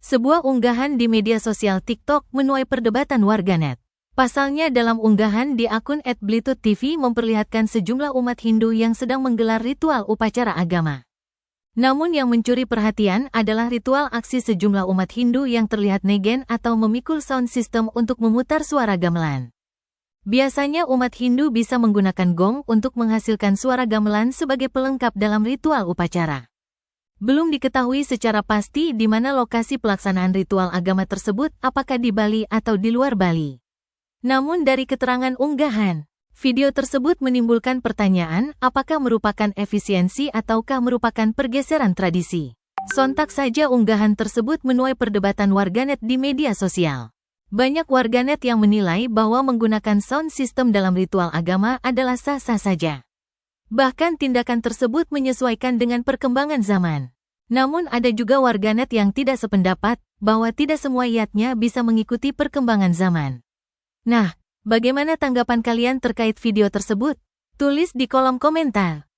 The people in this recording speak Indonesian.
Sebuah unggahan di media sosial TikTok menuai perdebatan warganet. Pasalnya dalam unggahan di akun @blitut.tv memperlihatkan sejumlah umat Hindu yang sedang menggelar ritual upacara agama. Namun yang mencuri perhatian adalah ritual aksi sejumlah umat Hindu yang terlihat negen atau memikul sound system untuk memutar suara gamelan. Biasanya umat Hindu bisa menggunakan gong untuk menghasilkan suara gamelan sebagai pelengkap dalam ritual upacara. Belum diketahui secara pasti di mana lokasi pelaksanaan ritual agama tersebut, apakah di Bali atau di luar Bali. Namun dari keterangan unggahan, video tersebut menimbulkan pertanyaan apakah merupakan efisiensi ataukah merupakan pergeseran tradisi. Sontak saja unggahan tersebut menuai perdebatan warganet di media sosial. Banyak warganet yang menilai bahwa menggunakan sound system dalam ritual agama adalah sah-sah saja. Bahkan tindakan tersebut menyesuaikan dengan perkembangan zaman. Namun ada juga warganet yang tidak sependapat bahwa tidak semua ayatnya bisa mengikuti perkembangan zaman. Nah, bagaimana tanggapan kalian terkait video tersebut? Tulis di kolom komentar.